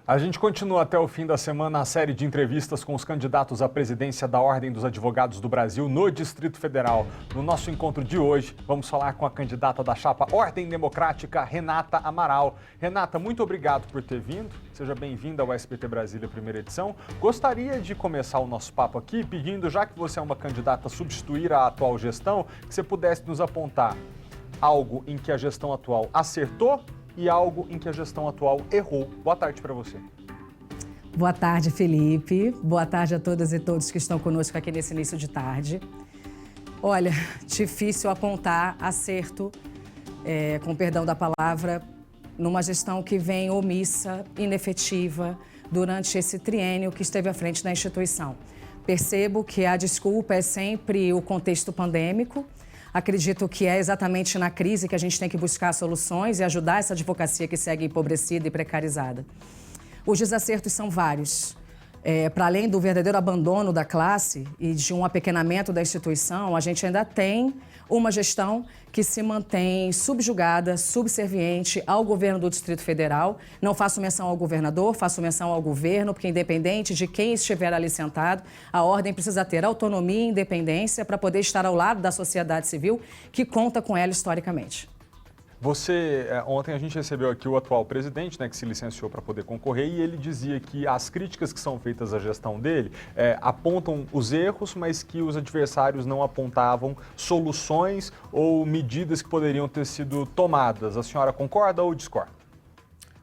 A gente continua até o fim da semana a série de entrevistas com os candidatos à presidência da Ordem dos Advogados do Brasil no Distrito Federal. No nosso encontro de hoje, vamos falar com a candidata da chapa Ordem Democrática, Renata Amaral. Renata, muito obrigado por ter vindo. Seja bem-vinda ao SBT Brasília, primeira edição. Gostaria de começar o nosso papo aqui pedindo, já que você é uma candidata a substituir a atual gestão, que você pudesse nos apontar algo em que a gestão atual acertou e algo em que a gestão atual errou. Boa tarde para você. Boa tarde, Felipe. Boa tarde a todas e todos que estão conosco aqui nesse início de tarde. Olha, difícil apontar acerto, com perdão da palavra, numa gestão que vem omissa, inefetiva, durante esse triênio que esteve à frente da instituição. Percebo que a desculpa é sempre o contexto pandêmico. Acredito que é exatamente na crise que a gente tem que buscar soluções e ajudar essa advocacia que segue empobrecida e precarizada. Os desacertos são vários. Para além do verdadeiro abandono da classe e de um apequenamento da instituição, a gente ainda tem uma gestão que se mantém subjugada, subserviente ao governo do Distrito Federal. Não faço menção ao governador, faço menção ao governo, porque independente de quem estiver ali sentado, a ordem precisa ter autonomia e independência para poder estar ao lado da sociedade civil que conta com ela historicamente. Ontem a gente recebeu aqui o atual presidente, que se licenciou para poder concorrer, e ele dizia que as críticas que são feitas à gestão dele apontam os erros, mas que os adversários não apontavam soluções ou medidas que poderiam ter sido tomadas. A senhora concorda ou discorda?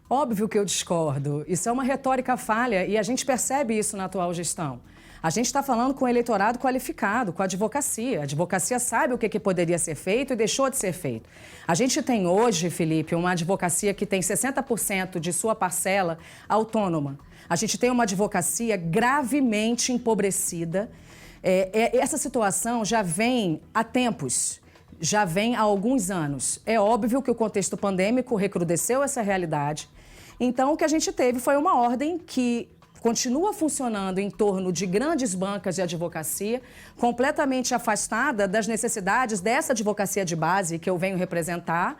Óbvio que eu discordo. Isso é uma retórica falha e a gente percebe isso na atual gestão. A gente está falando com o eleitorado qualificado, com a advocacia. A advocacia sabe o que poderia ser feito e deixou de ser feito. A gente tem hoje, Felipe, uma advocacia que tem 60% de sua parcela autônoma. A gente tem uma advocacia gravemente empobrecida. Essa situação já vem há tempos, já vem há alguns anos. É óbvio que o contexto pandêmico recrudesceu essa realidade. Então, o que a gente teve foi uma ordem que continua funcionando em torno de grandes bancas de advocacia, completamente afastada das necessidades dessa advocacia de base que eu venho representar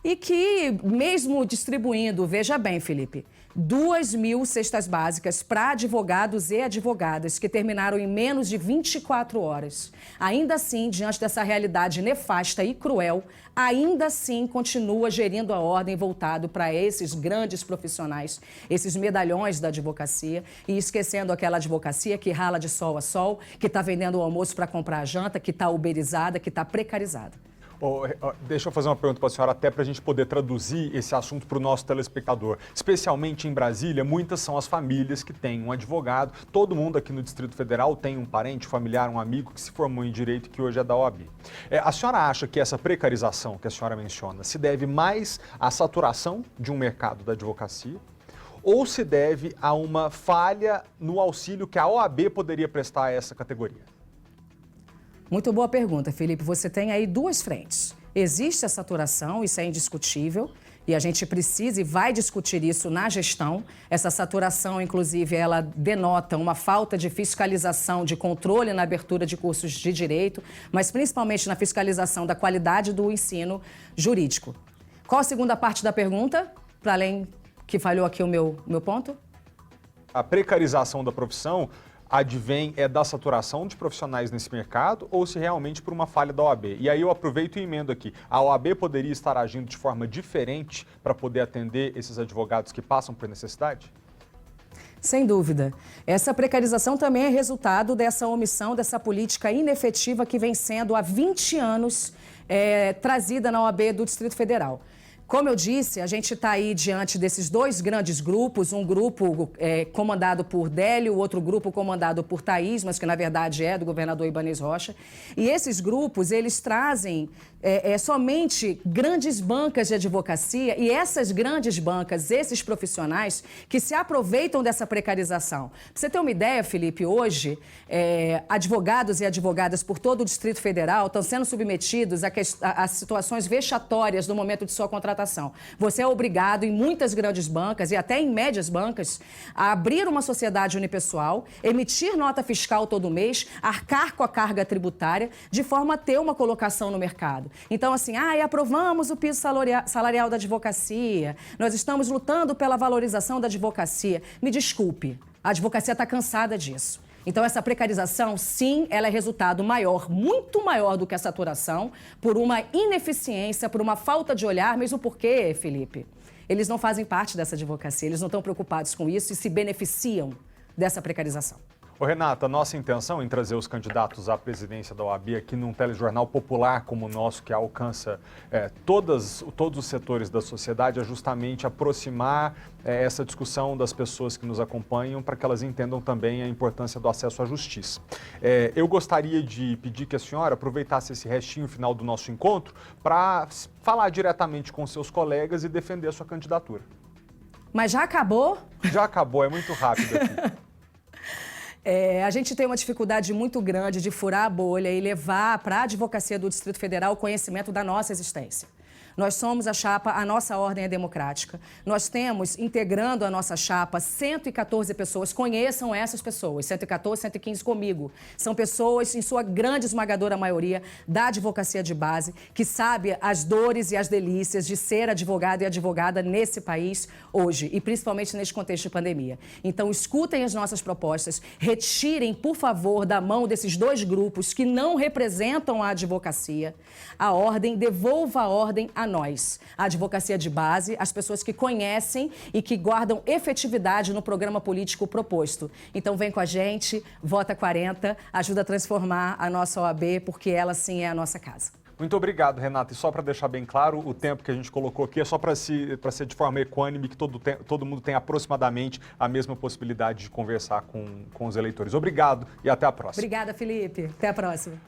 e que, mesmo distribuindo, veja bem, Felipe, 2.000 cestas básicas para advogados e advogadas que terminaram em menos de 24 horas. Ainda assim, diante dessa realidade nefasta e cruel, ainda assim continua gerindo a ordem voltado para esses grandes profissionais, esses medalhões da advocacia e esquecendo aquela advocacia que rala de sol a sol, que está vendendo o almoço para comprar a janta, que está uberizada, que está precarizada. Deixa eu fazer uma pergunta para a senhora, até para a gente poder traduzir esse assunto para o nosso telespectador. Especialmente em Brasília, muitas são as famílias que têm um advogado. Todo mundo aqui no Distrito Federal tem um parente, familiar, um amigo que se formou em Direito e que hoje é da OAB. A senhora acha que essa precarização que a senhora menciona se deve mais à saturação de um mercado da advocacia ou se deve a uma falha no auxílio que a OAB poderia prestar a essa categoria? Muito boa pergunta, Felipe. Você tem aí duas frentes. Existe a saturação, isso é indiscutível, e a gente precisa e vai discutir isso na gestão. Essa saturação, inclusive, ela denota uma falta de fiscalização, de controle na abertura de cursos de direito, mas principalmente na fiscalização da qualidade do ensino jurídico. Qual a segunda parte da pergunta, para além que falhou aqui o meu ponto? A precarização da profissão advém da saturação de profissionais nesse mercado ou se realmente por uma falha da OAB? E aí eu aproveito e emendo aqui. A OAB poderia estar agindo de forma diferente para poder atender esses advogados que passam por necessidade? Sem dúvida. Essa precarização também é resultado dessa omissão, dessa política inefetiva que vem sendo há 20 anos trazida na OAB do Distrito Federal. Como eu disse, a gente está aí diante desses dois grandes grupos, um grupo comandado por Délio, outro grupo comandado por Thaís, mas que na verdade é do governador Ibanez Rocha. E esses grupos, eles trazem somente grandes bancas de advocacia e essas grandes bancas, esses profissionais que se aproveitam dessa precarização. Para você ter uma ideia, Felipe, hoje advogados e advogadas por todo o Distrito Federal estão sendo submetidos a situações vexatórias no momento de sua contratação contratação. Você é obrigado, em muitas grandes bancas e até em médias bancas, a abrir uma sociedade unipessoal, emitir nota fiscal todo mês, arcar com a carga tributária, de forma a ter uma colocação no mercado. Então, assim, aprovamos o piso salarial da advocacia, nós estamos lutando pela valorização da advocacia. Me desculpe, a advocacia está cansada disso. Então, essa precarização, sim, ela é resultado maior, muito maior do que a saturação, por uma ineficiência, por uma falta de olhar, mesmo porque, Felipe, eles não fazem parte dessa advocacia, eles não estão preocupados com isso e se beneficiam dessa precarização. Ô Renata, nossa intenção em trazer os candidatos à presidência da OAB aqui num telejornal popular como o nosso, que alcança todos os setores da sociedade, é justamente aproximar essa discussão das pessoas que nos acompanham para que elas entendam também a importância do acesso à justiça. Eu gostaria de pedir que a senhora aproveitasse esse restinho final do nosso encontro para falar diretamente com seus colegas e defender a sua candidatura. Mas já acabou? Já acabou, é muito rápido aqui. A gente tem uma dificuldade muito grande de furar a bolha e levar para a advocacia do Distrito Federal o conhecimento da nossa existência. Nós somos a chapa, a nossa ordem é democrática. Nós temos, integrando a nossa chapa, 114 pessoas. Conheçam essas pessoas, 114, 115 comigo. São pessoas, em sua grande esmagadora maioria, da advocacia de base, que sabe as dores e as delícias de ser advogado e advogada nesse país hoje, e principalmente neste contexto de pandemia. Então, escutem as nossas propostas, retirem, por favor, da mão desses dois grupos que não representam a advocacia, a ordem, devolva a ordem a nós, a advocacia de base, as pessoas que conhecem e que guardam efetividade no programa político proposto. Então vem com a gente, vota 40, ajuda a transformar a nossa OAB, porque ela sim é a nossa casa. Muito obrigado, Renata. E só para deixar bem claro, o tempo que a gente colocou aqui é só para ser de forma equânime, que todo mundo tem aproximadamente a mesma possibilidade de conversar com os eleitores. Obrigado e até a próxima. Obrigada, Felipe. Até a próxima.